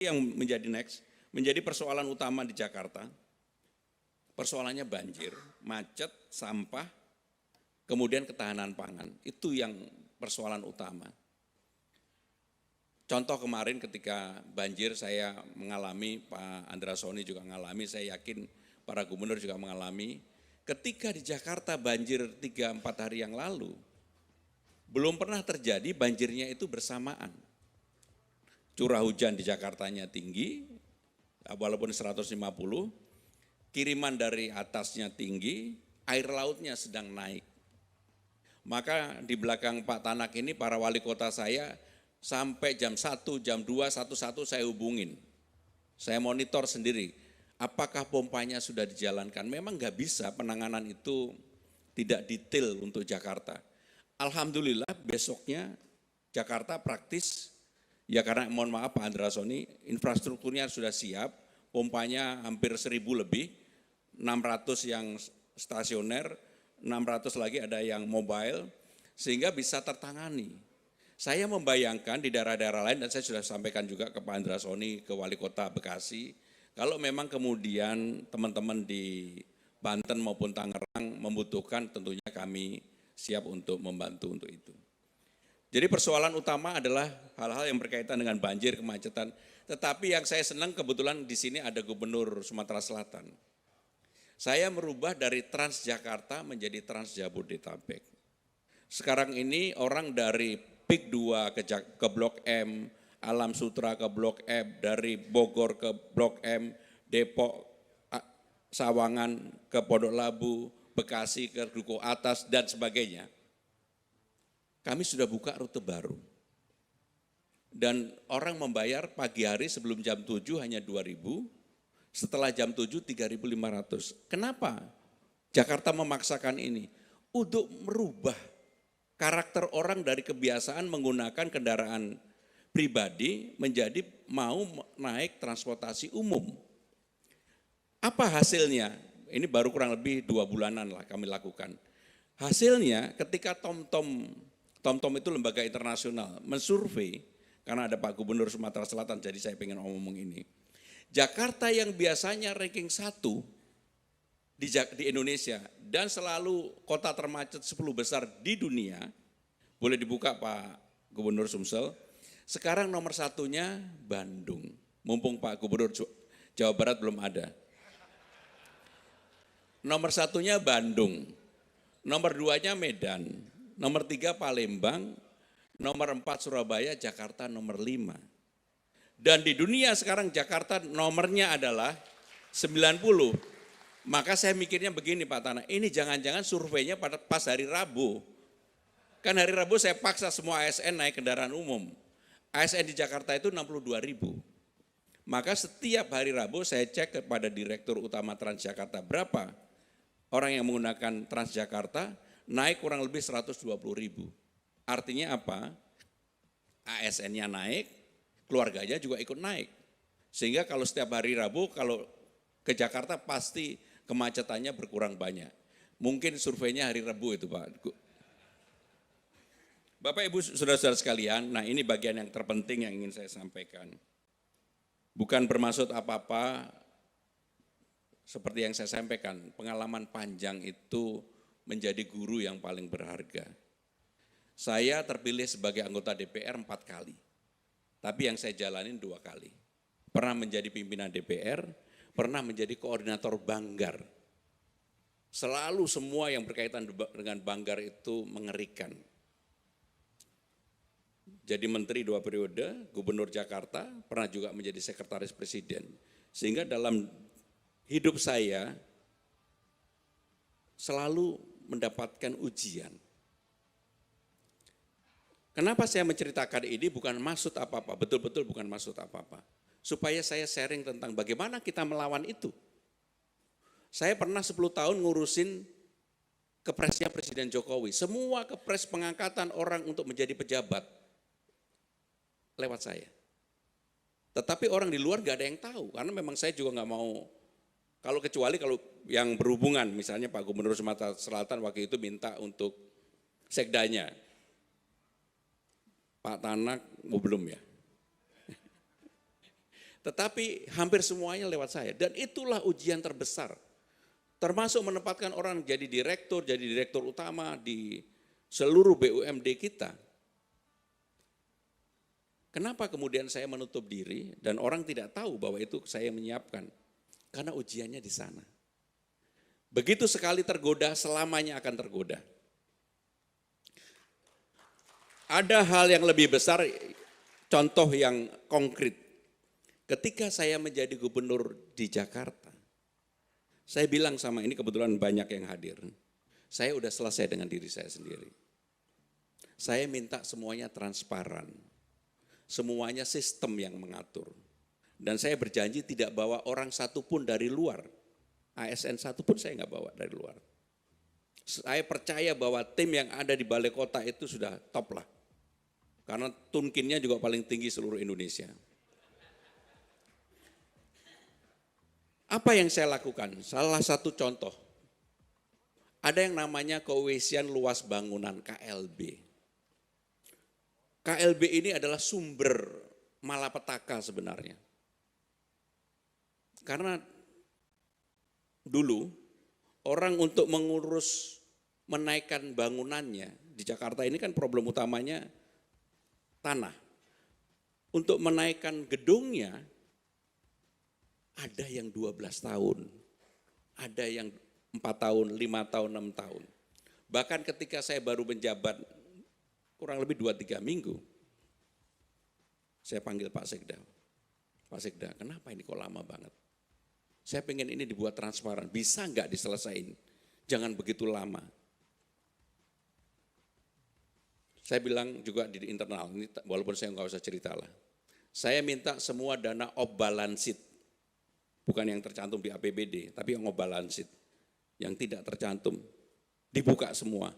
Yang menjadi persoalan utama di Jakarta, persoalannya banjir, macet, sampah, kemudian ketahanan pangan. Itu yang persoalan utama. Contoh kemarin ketika banjir saya mengalami, Pak Andra Soni juga mengalami, saya yakin para gubernur juga mengalami. Ketika di Jakarta banjir 3-4 hari yang lalu, belum pernah terjadi banjirnya itu bersamaan. Curah hujan di Jakartanya tinggi, walaupun 150, kiriman dari atasnya tinggi, air lautnya sedang naik. Maka di belakang Pak Tanak ini para wali kota saya sampai jam 1, jam 2, 1 saya hubungin. Saya monitor sendiri, apakah pompanya sudah dijalankan. Memang nggak bisa penanganan itu tidak detail untuk Jakarta. Alhamdulillah besoknya Jakarta praktis. Ya karena mohon maaf Pak Andra Soni, infrastrukturnya sudah siap, pompanya hampir 1.000 lebih, 600 yang stasioner, 600 lagi ada yang mobile, sehingga bisa tertangani. Saya membayangkan di daerah-daerah lain, dan saya sudah sampaikan juga ke Pak Andra Soni, ke Wali Kota Bekasi, kalau memang kemudian teman-teman di Banten maupun Tangerang membutuhkan, tentunya kami siap untuk membantu untuk itu. Jadi persoalan utama adalah hal-hal yang berkaitan dengan banjir, kemacetan. Tetapi yang saya senang kebetulan di sini ada Gubernur Sumatera Selatan. Saya merubah dari Transjakarta menjadi Trans Jabodetabek. Sekarang ini orang dari PIK 2 ke Blok M, Alam Sutra ke Blok M, dari Bogor ke Blok M, Depok, Sawangan ke Pondok Labu, Bekasi ke Duku Atas dan sebagainya. Kami sudah buka rute baru. Dan orang membayar pagi hari sebelum jam 7 hanya 2.000, setelah jam 7 3.500. Kenapa Jakarta memaksakan ini? Untuk merubah karakter orang dari kebiasaan menggunakan kendaraan pribadi menjadi mau naik transportasi umum. Apa hasilnya? Ini baru kurang lebih 2 bulanan lah kami lakukan. Hasilnya ketika TomTom itu lembaga internasional mensurvei, karena ada Pak Gubernur Sumatera Selatan, jadi saya pengen ngomong ini. Jakarta yang biasanya ranking 1 di Indonesia dan selalu kota termacet 10 besar di dunia, boleh dibuka Pak Gubernur Sumsel, sekarang nomor 1-nya Bandung. Mumpung Pak Gubernur Jawa Barat belum ada. Nomor 1-nya Bandung, nomor 2-nya Medan, nomor 3 Palembang, nomor 4 Surabaya, Jakarta nomor 5. Dan di dunia sekarang Jakarta nomornya adalah 90. Maka saya mikirnya begini Pak Tanah, ini jangan-jangan surveinya pas hari Rabu. Kan hari Rabu saya paksa semua ASN naik kendaraan umum. ASN di Jakarta itu 62.000. Maka setiap hari Rabu saya cek kepada Direktur Utama Transjakarta berapa orang yang menggunakan Transjakarta, naik kurang lebih 120.000. Artinya apa? ASN-nya naik, keluarganya juga ikut naik. Sehingga kalau setiap hari Rabu, kalau ke Jakarta pasti kemacetannya berkurang banyak. Mungkin surveinya hari Rabu itu Pak. Bapak Ibu saudara-saudara sekalian, nah ini bagian yang terpenting yang ingin saya sampaikan. Bukan bermaksud apa-apa, seperti yang saya sampaikan, pengalaman panjang itu menjadi guru yang paling berharga. Saya terpilih sebagai anggota DPR 4 kali, tapi yang saya jalanin 2 kali. Pernah menjadi pimpinan DPR, pernah menjadi koordinator Banggar. Selalu semua yang berkaitan dengan Banggar itu mengerikan. Jadi menteri 2 periode, gubernur Jakarta, pernah juga menjadi sekretaris presiden. Sehingga dalam hidup saya selalu mendapatkan ujian. Kenapa saya menceritakan ini bukan maksud apa-apa, betul-betul bukan maksud apa-apa. Supaya saya sharing tentang bagaimana kita melawan itu. Saya pernah 10 tahun ngurusin kepresnya Presiden Jokowi. Semua kepres pengangkatan orang untuk menjadi pejabat lewat saya. Tetapi orang di luar gak ada yang tahu, karena memang saya juga gak mau, kecuali kalau yang berhubungan, misalnya Pak Gubernur Sumatera Selatan waktu itu minta untuk sekdanya. Pak Tanak belum ya. Tetapi hampir semuanya lewat saya. Dan itulah ujian terbesar. Termasuk menempatkan orang jadi direktur utama di seluruh BUMD kita. Kenapa kemudian saya menutup diri dan orang tidak tahu bahwa itu saya menyiapkan? Karena ujiannya di sana. Begitu sekali tergoda, selamanya akan tergoda. Ada hal yang lebih besar, contoh yang konkret. Ketika saya menjadi gubernur di Jakarta, saya bilang sama ini kebetulan banyak yang hadir. Saya udah selesai dengan diri saya sendiri. Saya minta semuanya transparan. Semuanya sistem yang mengatur. Dan saya berjanji tidak bawa orang satupun dari luar. ASN satupun saya nggak bawa dari luar. Saya percaya bahwa tim yang ada di balai kota itu sudah top lah. Karena tunkinnya juga paling tinggi seluruh Indonesia. Apa yang saya lakukan? Salah satu contoh. Ada yang namanya keweisian luas bangunan KLB. KLB ini adalah sumber malapetaka sebenarnya. Karena dulu orang untuk mengurus menaikkan bangunannya di Jakarta ini kan problem utamanya tanah. Untuk menaikkan gedungnya ada yang 12 tahun, ada yang 4 tahun, 5 tahun, 6 tahun. Bahkan ketika saya baru menjabat kurang lebih 2-3 minggu, saya panggil Pak Sekda. Pak Sekda, kenapa ini kok lama banget? Saya pengen ini dibuat transparan, bisa nggak diselesain? Jangan begitu lama. Saya bilang juga di internal, ini walaupun saya nggak usah cerita lah. Saya minta semua dana off balance sheet, bukan yang tercantum di APBD, tapi yang off balance sheet, yang tidak tercantum, dibuka semua.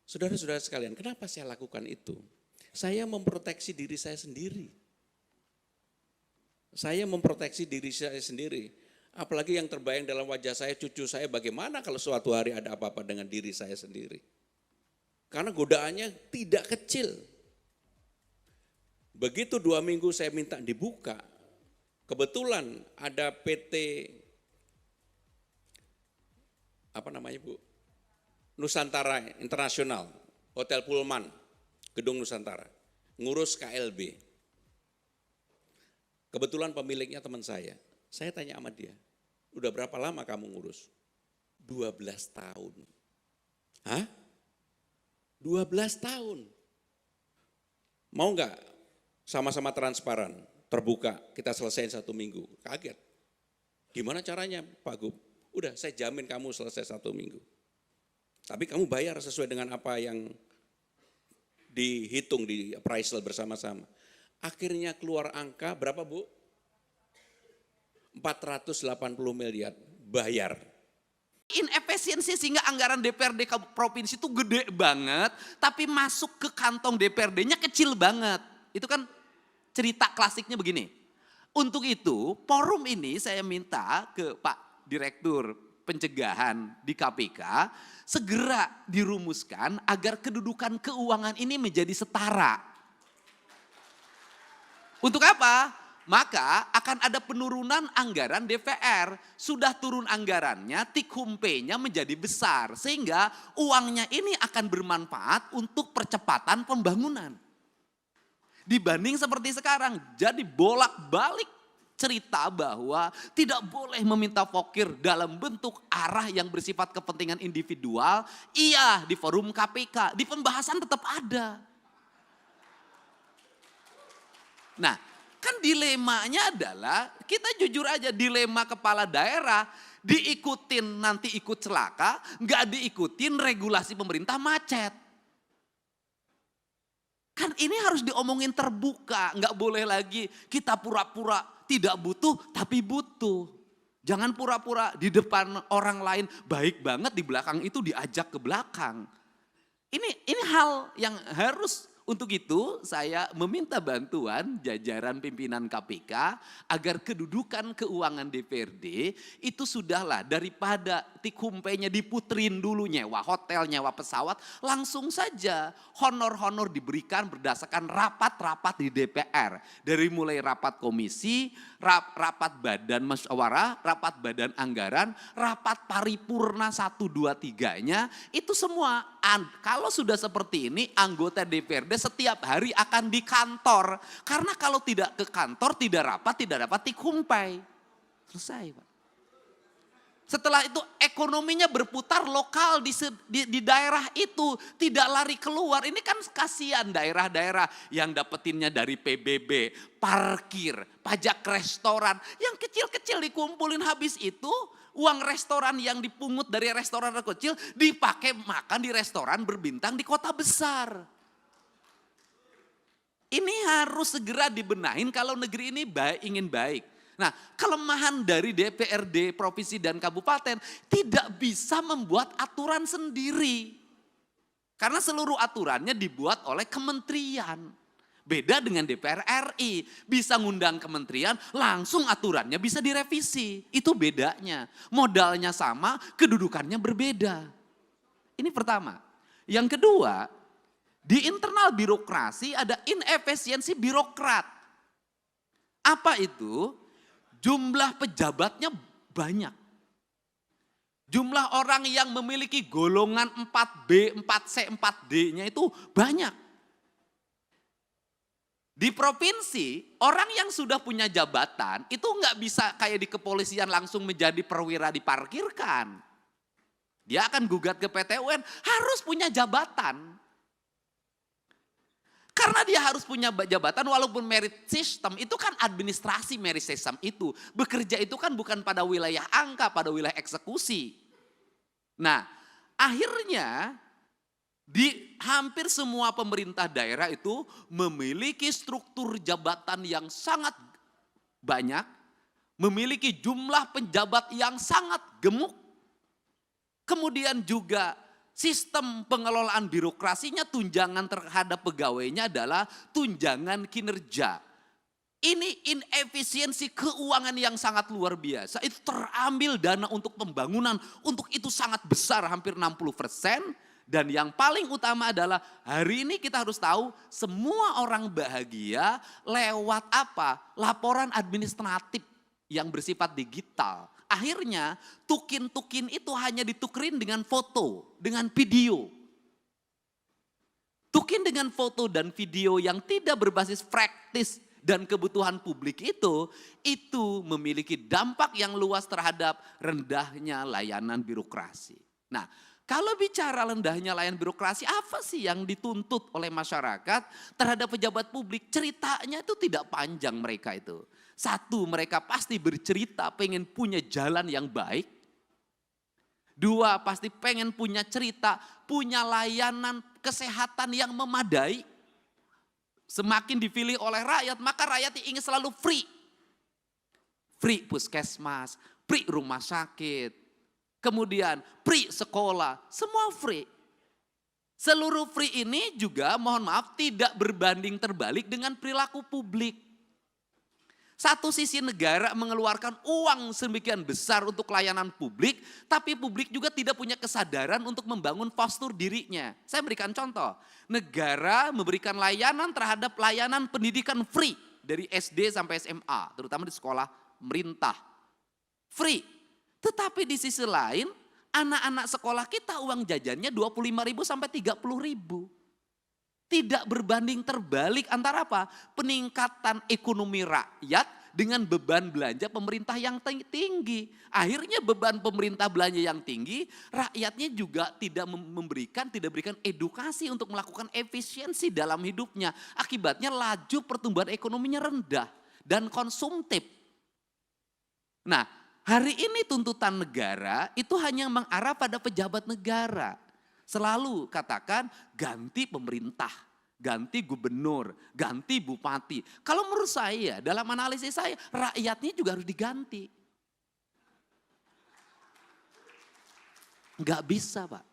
Saudara-saudara sekalian, kenapa saya lakukan itu? Saya memproteksi diri saya sendiri. Saya memproteksi diri saya sendiri. Apalagi yang terbayang dalam wajah saya, cucu saya, bagaimana kalau suatu hari ada apa-apa dengan diri saya sendiri. Karena godaannya tidak kecil. Begitu 2 minggu saya minta dibuka, kebetulan ada PT, apa namanya Bu? Nusantara Internasional, Hotel Pullman, Gedung Nusantara, ngurus KLB. Kebetulan pemiliknya teman saya tanya sama dia, udah berapa lama kamu ngurus? 12 tahun. Hah? 12 tahun. Mau nggak sama-sama transparan, terbuka, kita selesaiin 1 minggu? Kaget. Gimana caranya Pak Gub? Udah saya jamin kamu selesai 1 minggu. Tapi kamu bayar sesuai dengan apa yang dihitung di appraisal bersama-sama. Akhirnya keluar angka berapa Bu? 480 miliar bayar. Inefisiensi sehingga anggaran DPRD provinsi itu gede banget, tapi masuk ke kantong DPRD-nya kecil banget. Itu kan cerita klasiknya begini. Untuk itu, forum ini saya minta ke Pak Direktur Pencegahan di KPK segera dirumuskan agar kedudukan keuangan ini menjadi setara. Untuk apa? Maka akan ada penurunan anggaran DPR. Sudah turun anggarannya, take-home-nya menjadi besar. Sehingga uangnya ini akan bermanfaat untuk percepatan pembangunan. Dibanding seperti sekarang, jadi bolak-balik cerita bahwa tidak boleh meminta vokir dalam bentuk arah yang bersifat kepentingan individual. Iya, di forum KPK, di pembahasan tetap ada. Nah, kan dilemanya adalah, kita jujur aja, dilema kepala daerah, diikutin nanti ikut celaka, nggak diikutin regulasi pemerintah macet. Kan ini harus diomongin terbuka, nggak boleh lagi kita pura-pura tidak butuh tapi butuh. Jangan pura-pura di depan orang lain baik banget, di belakang itu diajak ke belakang. Ini hal yang harus Untuk itu saya meminta bantuan jajaran pimpinan KPK agar kedudukan keuangan DPRD itu sudahlah daripada tikumpenya diputerin dulu nyewa hotel, nyewa pesawat, langsung saja honor-honor diberikan berdasarkan rapat-rapat di DPR. Dari mulai rapat komisi, rapat badan musyawarah, rapat badan anggaran, rapat paripurna 1, 2, 3-nya, itu semua kalau sudah seperti ini anggota DPRD setiap hari akan di kantor. Karena kalau tidak ke kantor, tidak rapat, tidak dapat tikumpai. Selesai Pak. Setelah itu ekonominya berputar lokal di daerah itu. Tidak lari keluar. Ini kan kasihan daerah-daerah yang dapetinnya dari PBB, parkir, pajak restoran. Yang kecil-kecil dikumpulin habis itu. Uang restoran yang dipungut dari restoran kecil dipakai makan di restoran berbintang di kota besar. Ini harus segera dibenahin kalau negeri ini ingin baik. Nah, kelemahan dari DPRD, provinsi dan kabupaten tidak bisa membuat aturan sendiri. Karena seluruh aturannya dibuat oleh kementerian. Beda dengan DPR RI, bisa ngundang kementerian, langsung aturannya bisa direvisi. Itu bedanya. Modalnya sama, kedudukannya berbeda. Ini pertama. Yang kedua, di internal birokrasi ada inefisiensi birokrat. Apa itu? Jumlah pejabatnya banyak. Jumlah orang yang memiliki golongan 4B, 4C, 4D-nya itu banyak. Di provinsi, orang yang sudah punya jabatan itu nggak bisa kayak di kepolisian langsung menjadi perwira diparkirkan. Dia akan gugat ke PT UN, harus punya jabatan. Karena dia harus punya jabatan walaupun merit system, itu kan administrasi merit system itu. Bekerja itu kan bukan pada wilayah angka, pada wilayah eksekusi. Nah, akhirnya di hampir semua pemerintah daerah itu memiliki struktur jabatan yang sangat banyak, memiliki jumlah penjabat yang sangat gemuk, kemudian juga sistem pengelolaan birokrasinya tunjangan terhadap pegawainya adalah tunjangan kinerja. Ini inefisiensi keuangan yang sangat luar biasa, itu terambil dana untuk pembangunan, untuk itu sangat besar hampir 60%. Dan yang paling utama adalah hari ini kita harus tahu semua orang bahagia lewat apa? Laporan administratif yang bersifat digital. Akhirnya tukin-tukin itu hanya ditukerin dengan foto, dengan video. Tukin dengan foto dan video yang tidak berbasis praktis dan kebutuhan publik itu memiliki dampak yang luas terhadap rendahnya layanan birokrasi. Nah, kalau bicara rendahnya layanan birokrasi, apa sih yang dituntut oleh masyarakat terhadap pejabat publik? Ceritanya itu tidak panjang mereka itu. Satu, mereka pasti bercerita pengen punya jalan yang baik. Dua, pasti pengen punya cerita, punya layanan kesehatan yang memadai. Semakin dipilih oleh rakyat, maka rakyat ingin selalu free. Free puskesmas, free rumah sakit. Kemudian free sekolah, semua free. Seluruh free ini juga mohon maaf tidak berbanding terbalik dengan perilaku publik. Satu sisi negara mengeluarkan uang sedemikian besar untuk layanan publik, tapi publik juga tidak punya kesadaran untuk membangun postur dirinya. Saya berikan contoh, negara memberikan layanan terhadap layanan pendidikan free dari SD sampai SMA, terutama di sekolah pemerintah. Free. Tetapi di sisi lain, anak-anak sekolah kita uang jajannya 25.000 sampai 30.000. Tidak berbanding terbalik antara apa? Peningkatan ekonomi rakyat dengan beban belanja pemerintah yang tinggi. Akhirnya beban pemerintah belanja yang tinggi, rakyatnya juga tidak berikan edukasi untuk melakukan efisiensi dalam hidupnya. Akibatnya laju pertumbuhan ekonominya rendah dan konsumtif. Nah, hari ini tuntutan negara itu hanya mengarah pada pejabat negara. Selalu katakan ganti pemerintah, ganti gubernur, ganti bupati. Kalau menurut saya, dalam analisis saya, rakyatnya juga harus diganti. Enggak bisa Pak.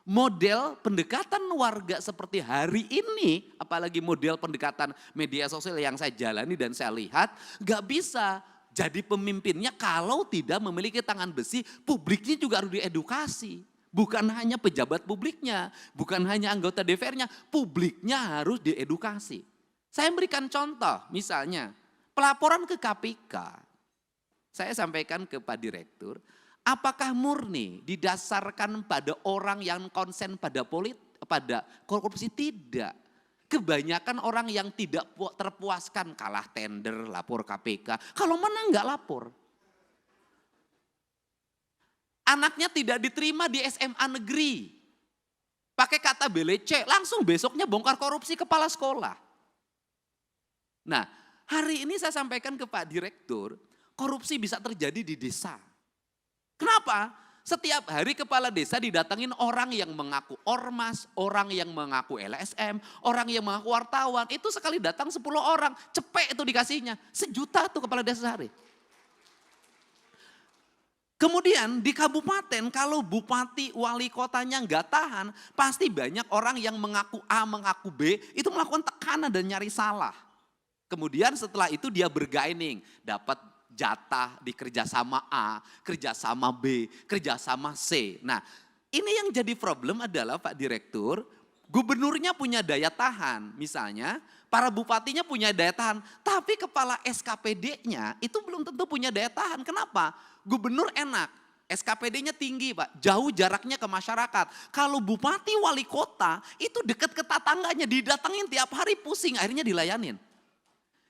Model pendekatan warga seperti hari ini, apalagi model pendekatan media sosial yang saya jalani dan saya lihat, gak bisa jadi pemimpinnya kalau tidak memiliki tangan besi, publiknya juga harus diedukasi. Bukan hanya pejabat publiknya, bukan hanya anggota DPR-nya, publiknya harus diedukasi. Saya berikan contoh, misalnya pelaporan ke KPK. Saya sampaikan ke Pak Direktur, apakah murni didasarkan pada orang yang konsen pada pada korupsi? Tidak. Kebanyakan orang yang tidak terpuaskan kalah tender, lapor KPK. Kalau menang nggak lapor. Anaknya tidak diterima di SMA negeri. Pakai kata belece, langsung besoknya bongkar korupsi kepala sekolah. Nah, hari ini saya sampaikan ke Pak Direktur, korupsi bisa terjadi di desa. Kenapa? Setiap hari kepala desa didatangin orang yang mengaku ormas, orang yang mengaku LSM, orang yang mengaku wartawan. Itu sekali datang 10 orang, cepet itu dikasihnya. 1 juta tuh kepala desa sehari. Kemudian di kabupaten kalau bupati wali kotanya nggak tahan, pasti banyak orang yang mengaku A, mengaku B, itu melakukan tekanan dan nyari salah. Kemudian setelah itu dia bergaining, dapat jatah di kerjasama A, kerjasama B, kerjasama C. Nah, ini yang jadi problem adalah Pak Direktur, gubernurnya punya daya tahan. Misalnya para bupatinya punya daya tahan, tapi kepala SKPD-nya itu belum tentu punya daya tahan. Kenapa? Gubernur enak, SKPD-nya tinggi Pak, jauh jaraknya ke masyarakat. Kalau bupati wali kota itu dekat ke tetangganya, didatengin tiap hari pusing, akhirnya dilayanin.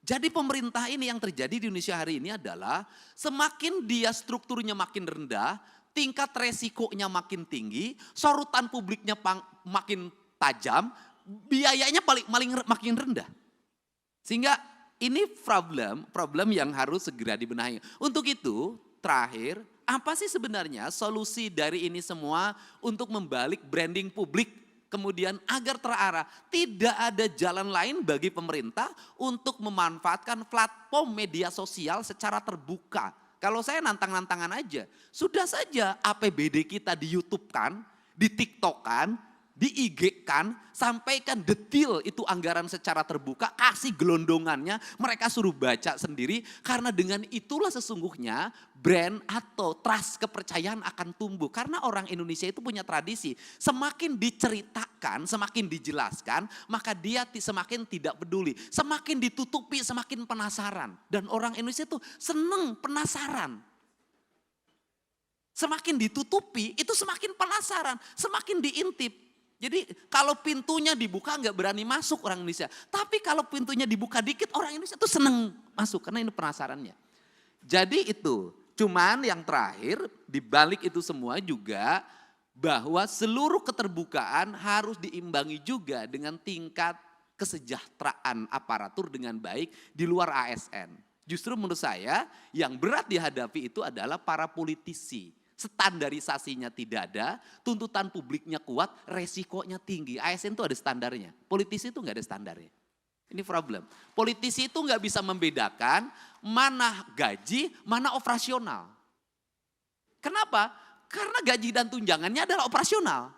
Jadi pemerintah ini yang terjadi di Indonesia hari ini adalah semakin dia strukturnya makin rendah, tingkat resikonya makin tinggi, sorotan publiknya makin tajam, biayanya makin rendah. Sehingga ini problem yang harus segera dibenahi. Untuk itu terakhir, apa sih sebenarnya solusi dari ini semua untuk membalik branding publik? Kemudian agar terarah, tidak ada jalan lain bagi pemerintah untuk memanfaatkan platform media sosial secara terbuka. Kalau saya nantang-nantangan aja, sudah saja APBD kita di YouTube kan, di TikTok kan, di IG kan, sampaikan detail itu anggaran secara terbuka, kasih gelondongannya, mereka suruh baca sendiri, karena dengan itulah sesungguhnya brand atau trust kepercayaan akan tumbuh. Karena orang Indonesia itu punya tradisi, semakin diceritakan, semakin dijelaskan, maka dia semakin tidak peduli. Semakin ditutupi, semakin penasaran. Dan orang Indonesia itu seneng penasaran. Semakin ditutupi, itu semakin penasaran, semakin diintip. Jadi kalau pintunya dibuka nggak berani masuk orang Indonesia. Tapi kalau pintunya dibuka dikit orang Indonesia tuh seneng masuk karena ini penasarannya. Jadi itu, cuman yang terakhir dibalik itu semua juga bahwa seluruh keterbukaan harus diimbangi juga dengan tingkat kesejahteraan aparatur dengan baik di luar ASN. Justru menurut saya yang berat dihadapi itu adalah para politisi. Standarisasinya tidak ada, tuntutan publiknya kuat, resikonya tinggi. ASN itu ada standarnya, politisi itu nggak ada standarnya. Ini problem. Politisi itu nggak bisa membedakan mana gaji, mana operasional. Kenapa? Karena gaji dan tunjangannya adalah operasional.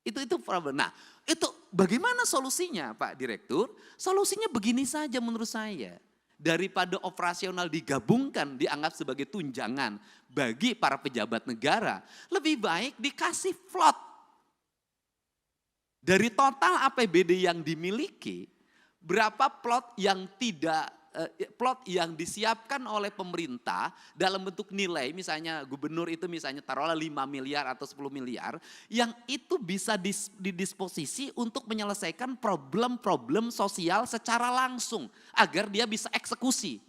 Itu problem. Nah, itu bagaimana solusinya Pak Direktur? Solusinya begini saja menurut saya. Daripada operasional digabungkan dianggap sebagai tunjangan bagi para pejabat negara, lebih baik dikasih float. Dari total APBD yang dimiliki, berapa plot yang disiapkan oleh pemerintah dalam bentuk nilai, misalnya gubernur itu misalnya taruhlah 5 miliar atau 10 miliar, yang itu bisa didisposisi untuk menyelesaikan problem-problem sosial secara langsung agar dia bisa eksekusi.